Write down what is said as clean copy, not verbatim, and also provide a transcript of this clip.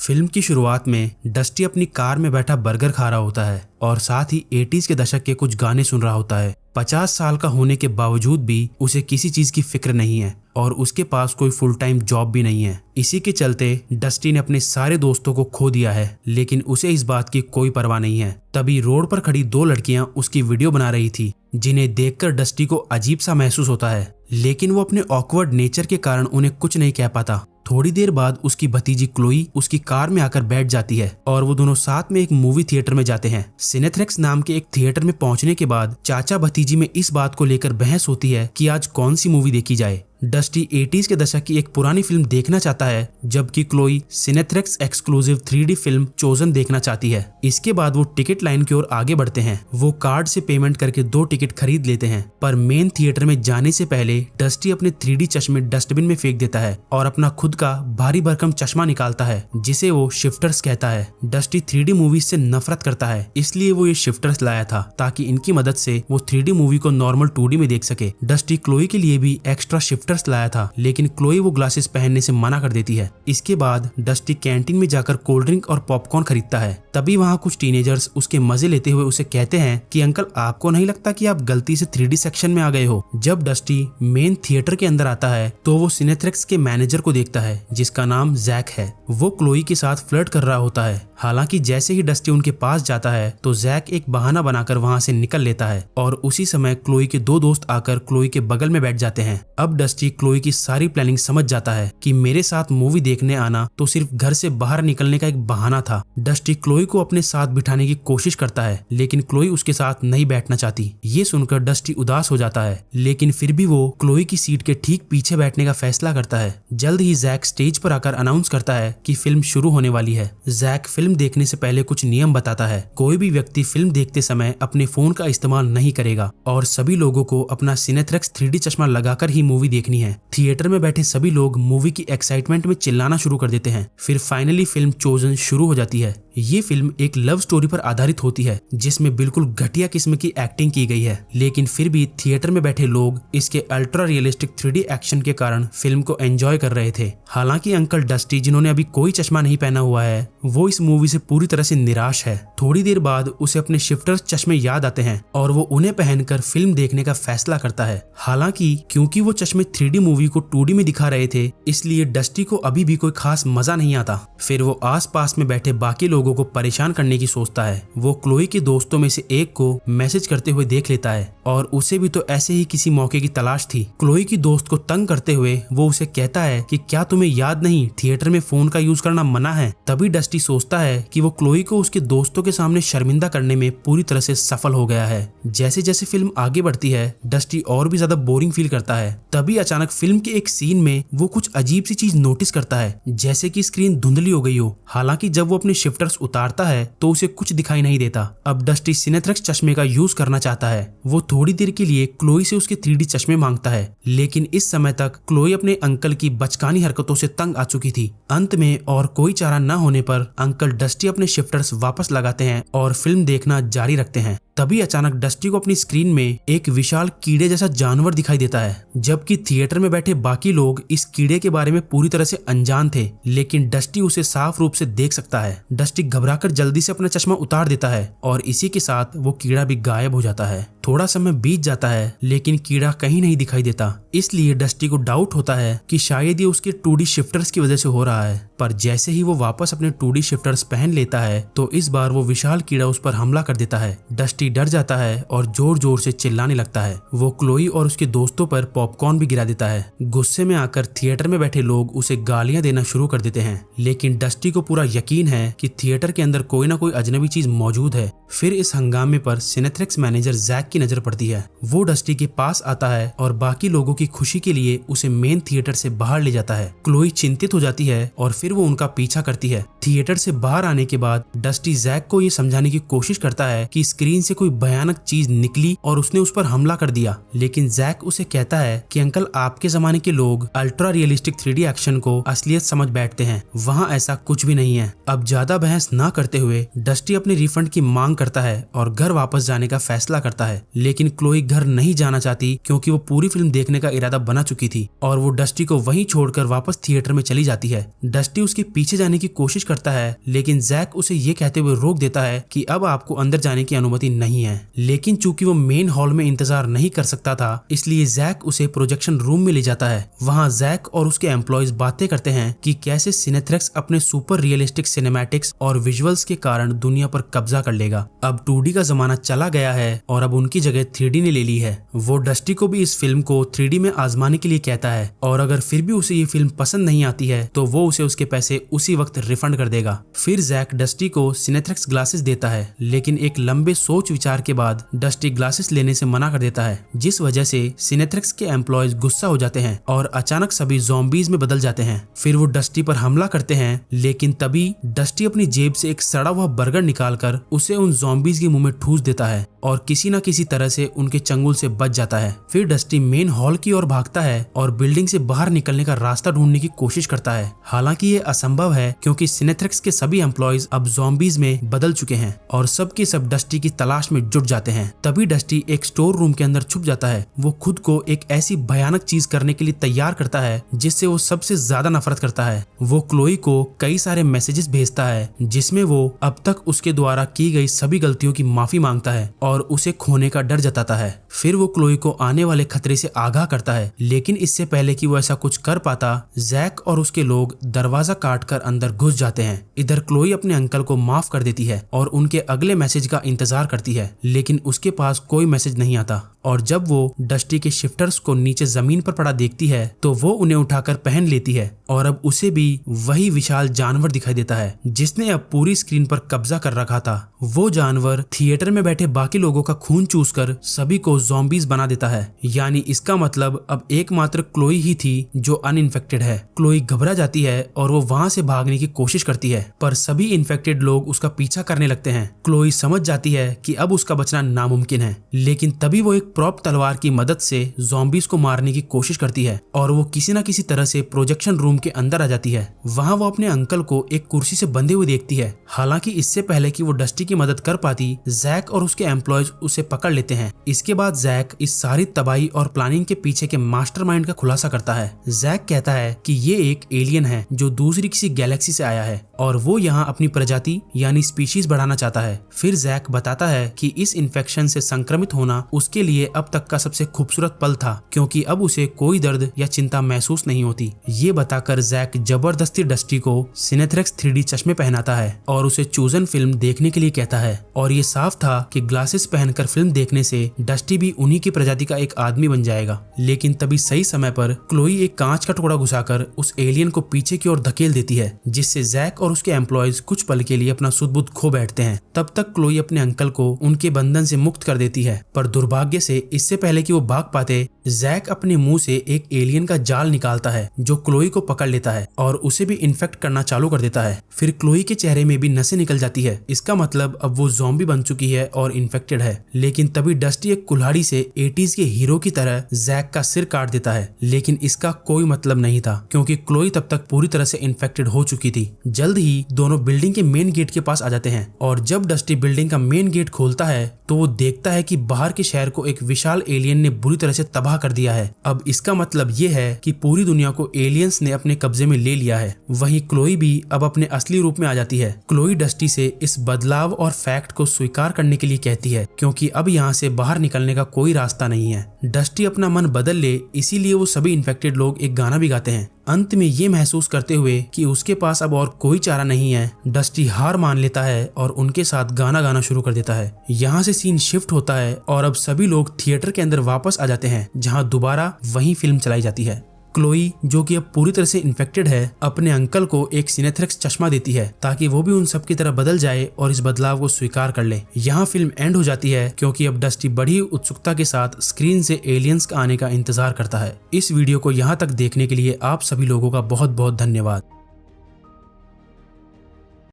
Film की शुरुआत में डस्टी अपनी कार में बैठा बर्गर खा रहा होता है और साथ ही 80s के दशक के कुछ गाने सुन रहा होता है। 50 साल का होने के बावजूद भी उसे किसी चीज की फिक्र नहीं है और उसके पास कोई फुल टाइम जॉब भी नहीं है। इसी के चलते डस्टी ने अपने सारे दोस्तों को खो दिया है, लेकिन उसे इस बात की कोई परवाह नहीं है। तभी रोड पर खड़ी दो लड़कियां उसकी वीडियो बना रही थी, जिन्हें देखकर डस्टी को अजीब सा महसूस होता है, लेकिन वो अपने ऑकवर्ड नेचर के कारण उन्हें कुछ नहीं कह पाता। थोड़ी देर बाद उसकी भतीजी क्लोई उसकी कार में आकर बैठ जाती है और वो दोनों साथ में एक मूवी थिएटर में जाते हैं। सिनेथ्रेक्स नाम के एक थिएटर में पहुंचने के बाद चाचा भतीजी में इस बात को लेकर बहस होती है कि आज कौन सी मूवी देखी जाए। डस्टी 80s के दशक की एक पुरानी फिल्म देखना चाहता है, जबकि क्लोई सिनेथ्रेक्स एक्सक्लूसिव 3D फिल्म चोजन देखना चाहती है। इसके बाद वो टिकट लाइन की ओर आगे बढ़ते हैं। वो कार्ड से पेमेंट करके 2 टिकट खरीद लेते हैं, पर मेन थिएटर में जाने से पहले डस्टी अपने 3D चश्मे डस्टबिन में फेंक देता है और अपना खुद का भारी भरकम चश्मा निकालता है, जिसे वो शिफ्टर्स कहता है। डस्टी 3D मूवीज से नफरत करता है, इसलिए वो ये शिफ्टर्स लाया था ताकि इनकी मदद से वो 3D मूवी को नॉर्मल 2D में देख सके। डस्टी क्लोई के लिए भी एक्स्ट्रा शिफ्टर्स लाया था, लेकिन क्लोई वो ग्लासेस पहनने से मना कर देती है। इसके बाद डस्टी कैंटीन में जाकर कोल्ड ड्रिंक और पॉपकॉर्न खरीदता है। तभी वहाँ कुछ टीनेजर्स उसके मजे लेते हुए उसे कहते हैं कि अंकल, आपको नहीं लगता कि आप गलती से 3D सेक्शन में आ गए हो। जब डस्टी मेन थिएटर के अंदर आता है तो वो सिनेथ्रेक्स के मैनेजर को देखता है, जिसका नाम जैक है। वो क्लोई के साथ फ्लर्ट कर रहा होता है। हालांकि जैसे ही डस्टी उनके पास जाता है तो जैक एक बहाना बनाकर वहां से निकल लेता है और उसी समय क्लोई के 2 दोस्त आकर क्लोई के बगल में बैठ जाते हैं। अब डस्टी क्लोई की सारी प्लानिंग समझ जाता है कि मेरे साथ मूवी देखने आना तो सिर्फ घर से बाहर निकलने का एक बहाना था। डस्टी क्लोई को अपने साथ बिठाने की कोशिश करता है, लेकिन क्लोई उसके साथ नहीं बैठना चाहती। ये सुनकर डस्टी उदास हो जाता है, लेकिन फिर भी वो क्लोई की सीट के ठीक पीछे बैठने का फैसला करता है। जल्द ही जैक स्टेज पर आकर अनाउंस करता है कि फिल्म शुरू होने वाली है। जैक फिल्म देखने से पहले कुछ नियम बताता है। कोई भी व्यक्ति फिल्म देखते समय अपने फोन का इस्तेमाल नहीं करेगा और सभी लोगों को अपना सिनेथ्रेक्स 3D चश्मा लगाकर ही मूवी देखनी है। थिएटर में बैठे सभी लोग मूवी की एक्साइटमेंट में चिल्लाना शुरू कर देते हैं। फिर फाइनली फिल्म चोजन शुरू हो जाती है। ये फिल्म एक लव स्टोरी पर आधारित होती है, जिसमें बिल्कुल घटिया किस्म की एक्टिंग की गई है, लेकिन फिर भी थिएटर में बैठे लोग इसके अल्ट्रा रियलिस्टिक 3D एक्शन के कारण फिल्म को एंजॉय कर रहे थे। हालांकि अंकल डस्टी, जिन्होंने अभी कोई चश्मा नहीं पहना हुआ है, वो इस मूवी से पूरी तरह से निराश है। थोड़ी देर बाद उसे अपने शिफ्टर्स चश्मे याद आते हैं और वो उन्हें पहनकर फिल्म देखने का फैसला करता है। हालांकि क्योंकि वो चश्मे 3D मूवी को 2D में दिखा रहे थे, इसलिए डस्टी को अभी भी कोई खास मजा नहीं आता। फिर वो आसपास में बैठे बाकी लोगों को परेशान करने की सोचता है। वो क्लोई के दोस्तों में से एक को मैसेज करते हुए देख लेता है और उसे भी तो ऐसे ही किसी मौके की तलाश थी। क्लोई की दोस्त को तंग करते हुए वो उसे कहता है कि क्या तुम्हें याद नहीं, थिएटर में फोन का यूज करना मना है। तभी डस्टी सोचता है कि वो क्लोई को उसके दोस्तों के सामने शर्मिंदा करने में पूरी तरह से सफल हो गया है। जैसे जैसे फिल्म आगे बढ़ती है, डस्टी और भी ज्यादा बोरिंग फील करता है। तभी अचानक फिल्म के एक सीन में वो कुछ अजीब सी चीज नोटिस करता है, जैसे कि स्क्रीन धुंधली हो गई हो। हालांकि जब वो अपने शिफ्टर्स उतारता है तो उसे कुछ दिखाई नहीं देता। अब डस्टी सिनेथ्रेक्स चश्मे का यूज करना चाहता है। वो थोड़ी देर के लिए क्लोई से उसके 3D चश्मे मांगता है, लेकिन इस समय तक क्लोई अपने अंकल की बचकानी हरकतों से तंग आ चुकी थी। अंत में और कोई चारा न होने पर अंकल डस्टी अपने शिफ्टर्स वापस लगाते हैं और फिल्म देखना जारी रखते हैं। तभी अचानक डस्टी को अपनी स्क्रीन में एक विशाल कीड़े जैसा जानवर दिखाई देता है, जबकि थिएटर में बैठे बाकी लोग इस कीड़े के बारे में पूरी तरह से अनजान थे, लेकिन डस्टी उसे साफ रूप से देख सकता है। डस्टी घबराकर जल्दी से अपना चश्मा उतार देता है और इसी के साथ वो कीड़ा भी गायब हो जाता है। थोड़ा समय बीत जाता है, लेकिन कीड़ा कहीं नहीं दिखाई देता। इसलिए डस्टी को डाउट होता है कि शायद ये उसके 2D शिफ्टर्स की वजह से हो रहा है। पर जैसे ही वो वापस अपने 2D शिफ्टर्स पहन लेता है तो इस बार वो विशाल कीड़ा उस पर हमला कर देता है। डस्टी डर जाता है और जोर जोर से चिल्लाने लगता है। वो क्लोई और उसके दोस्तों पर पॉपकॉर्न भी गिरा देता है। गुस्से में आकर थिएटर में बैठे लोग उसे गालियां देना शुरू कर देते हैं, लेकिन डस्टी को पूरा यकीन है कि थिएटर के अंदर कोई ना कोई अजनबी चीज मौजूद है। फिर इस हंगामे पर सिनेथ्रेक्स मैनेजर जैक की नजर पड़ती है। वो डस्टी के पास आता है और बाकी लोगों की खुशी के लिए उसे मेन थिएटर से बाहर ले जाता है। क्लोई चिंतित हो जाती है और फिर वो उनका पीछा करती है। थिएटर से बाहर आने के बाद डस्टी जैक को ये समझाने की कोशिश करता है कि स्क्रीन से कोई भयानक चीज निकली और उसने उस पर हमला कर दिया, लेकिन जैक उसे कहता है कि अंकल, आपके जमाने के लोग अल्ट्रा रियलिस्टिक 3D एक्शन को असलियत समझ बैठते हैं, वहाँ ऐसा कुछ भी नहीं है। अब ज्यादा बहस न करते हुए डस्टी अपने रिफंड की मांग करता है और घर वापस जाने का फैसला करता है। है, लेकिन क्लोई घर नहीं जाना चाहती क्योंकि वो पूरी फिल्म देखने का इरादा बना चुकी थी और वो डस्टी को वहीं छोड़कर वापस थिएटर में चली जाती है। डस्टी उसके पीछे जाने की कोशिश करता है, लेकिन जैक उसे ये कहते हुए रोक देता है कि अब आपको अंदर जाने की अनुमति नहीं है। लेकिन चूंकि वो मेन हॉल में इंतजार नहीं कर सकता था, इसलिए जैक उसे प्रोजेक्शन रूम में ले जाता है। वहाँ जैक और उसके एम्प्लॉयज बातें करते हैं कि कैसे सिनेथ्रेक्स अपने सुपर रियलिस्टिक सिनेमैटिक्स और विजुअल्स के कारण दुनिया पर कब्जा कर लेगा। अब 2D का जमाना चला गया है और अब उनकी जगह 3D ने ले ली है। वो डस्टी को भी इस फिल्म को 3D में आजमाने के लिए कहता है और अगर फिर भी उसे ये फिल्म पसंद नहीं आती है तो वो उसे उसके पैसे उसी वक्त रिफंड कर देगा। फिर जैक डस्टी को सिनेथ्रेक्स ग्लासेस देता है, लेकिन एक लंबे सोच विचार के बाद डस्टी ग्लासेस लेने से मना कर देता है, जिस वजह से सिनेथ्रेक्स के एम्प्लॉयज गुस्सा हो जाते हैं और अचानक सभी ज़ॉम्बीज में बदल जाते हैं। फिर वो डस्टी पर हमला करते हैं, लेकिन तभी डस्टी अपनी जेब से एक सड़ा हुआ बर्गर निकालकर उसे उन ज़ॉम्बीज के मुंह में ठूस देता है और किसी न किसी तरह से उनके चंगुल से बच जाता है। फिर डस्टी मेन हॉल की ओर भागता है और बिल्डिंग से बाहर निकलने का रास्ता ढूंढने की कोशिश करता है। हालांकि ये असंभव है क्योंकि सिनेथ्रेक्स के सभी एम्प्लॉयज अब ज़ॉम्बीज में बदल चुके हैं और सब के सब डस्टी की तलाश में जुट जाते हैं। तभी डस्टी एक स्टोर रूम के अंदर छुप जाता है। वो खुद को एक ऐसी भयानक चीज करने के लिए तैयार करता है जिससे वो सबसे ज्यादा नफरत करता है। वो क्लोई को कई सारे मैसेजेस भेजता है जिसमें वो अब तक उसके द्वारा की गई सभी गलतियों की माफी मांगता है और उसे खोने का डर जताता है। फिर वो क्लोई को आने वाले खतरे से आगाह करता है, लेकिन इससे पहले कि वो ऐसा कुछ कर पाता, जैक और उसके लोग दरवाजा काटकर अंदर घुस जाते हैं। इधर क्लोई अपने अंकल को माफ कर देती है और उनके अगले मैसेज का इंतजार करती है, लेकिन उसके पास कोई मैसेज नहीं आता। और जब वो डस्टी के शिफ्टर्स को नीचे जमीन पर पड़ा देखती है तो वो उन्हें उठाकर पहन लेती है और अब उसे भी वही विशाल जानवर दिखाई देता है जिसने अब पूरी स्क्रीन पर कब्जा कर रखा था। वो जानवर थिएटर में बैठे बाकी लोगों का खून चूसकर सभी को ज़ॉम्बीज बना देता है। यानी इसका मतलब अब एकमात्र क्लोई ही थी जो अनइन्फेक्टेड है। क्लोई घबरा जाती है और वो वहां से भागने की कोशिश करती है, पर सभी इन्फेक्टेड लोग उसका पीछा करने लगते हैं। क्लोई समझ जाती है कि अब उसका बचना नामुमकिन है, लेकिन तभी वो एक प्रॉप तलवार की मदद से ज़ॉम्बीज को मारने की कोशिश करती है और वो किसी न किसी तरह से प्रोजेक्शन रूम के अंदर आ जाती है। वहां वो अपने अंकल को एक कुर्सी से बंधे हुए देखती है। हालांकि इससे पहले कि वो डस्टी की मदद कर पाती, जैक और उसके एम्प्लॉयज उसे पकड़ लेते हैं। इसके बाद जैक इस सारी तबाही और प्लानिंग के पीछे के मास्टरमाइंड का खुलासा करता है। जैक कहता है कि ये एक एलियन है जो दूसरी किसी गैलेक्सी से आया है और वो यहाँ अपनी प्रजाति यानी स्पीशीज बढ़ाना चाहता है। फिर जैक बताता है कि इस इन्फेक्शन से संक्रमित होना उसके लिए अब तक का सबसे खूबसूरत पल था, क्योंकि अब उसे कोई दर्द या चिंता महसूस नहीं होती। ये बताकर जैक जबरदस्ती डस्टी को सिनेथ्रेक्स 3D चश्मे पहनाता है और उसे चूजन फिल्म देखने के लिए कहता है। और ये साफ था कि ग्लासेस पहनकर फिल्म देखने से डस्टी भी उन्हीं की प्रजाति का एक आदमी बन जाएगा। लेकिन तभी सही समय पर क्लोई एक कांच का टुकड़ा घुसाकर उस एलियन को पीछे की ओर धकेल देती है, जिससे जैक और उसके एम्प्लॉयज कुछ पल के लिए अपना सुध-बुध खो बैठते हैं। तब तक क्लोई अपने अंकल को उनके बंधन से मुक्त कर देती है, पर दुर्भाग्य से इससे पहले कि वो भाग पाते, जैक अपने मुंह से एक एलियन का जाल निकालता है जो क्लोई को पकड़ लेता है और उसे भी इन्फेक्ट करना चालू कर देता है। फिर क्लोई के चेहरे में भी नसें निकल जाती है। इसका मतलब अब वो ज़ॉम्बी बन चुकी है और इन्फेक्टेड है। लेकिन तभी डस्टी एक कुल्हाड़ी से 80s के हीरो की तरह जैक का सिर काट देता है, लेकिन इसका कोई मतलब नहीं था क्योंकि क्लोई तब तक पूरी तरह से इन्फेक्टेड हो चुकी थी। जल्द ही दोनों बिल्डिंग के मेन गेट के पास आ जाते हैं और जब डस्टी बिल्डिंग का मेन गेट खोलता है तो वो देखता है कि बाहर के शहर को एक विशाल एलियन ने बुरी तरह से तबाह कर दिया है। अब इसका मतलब ये है कि पूरी दुनिया को एलियंस ने अपने कब्जे में ले लिया है। वहीं क्लोई भी अब अपने असली रूप में आ जाती है। क्लोई डस्टी से इस बदलाव और फैक्ट को स्वीकार करने के लिए कहती है क्योंकि अब यहाँ से बाहर निकलने का कोई रास्ता नहीं है। डस्टी अपना मन बदल ले, इसीलिए वो सभी इन्फेक्टेड लोग एक गाना भी गाते हैं। अंत में ये महसूस करते हुए कि उसके पास अब और कोई चारा नहीं है, डस्टी हार मान लेता है और उनके साथ गाना गाना शुरू कर देता है। यहाँ से सीन शिफ्ट होता है और अब सभी लोग थिएटर के अंदर वापस आ जाते हैं जहाँ दोबारा वही फिल्म चलाई जाती है। क्लोई, जो कि अब पूरी तरह से इन्फेक्टेड है, अपने अंकल को एक सिनेथ्रेक्स चश्मा देती है ताकि वो भी उन सब की तरह बदल जाए और इस बदलाव को स्वीकार कर ले। यहाँ फिल्म एंड हो जाती है क्योंकि अब डस्टी बड़ी उत्सुकता के साथ स्क्रीन से एलियंस का आने का इंतजार करता है। इस वीडियो को यहाँ तक देखने के लिए आप सभी लोगों का बहुत बहुत धन्यवाद।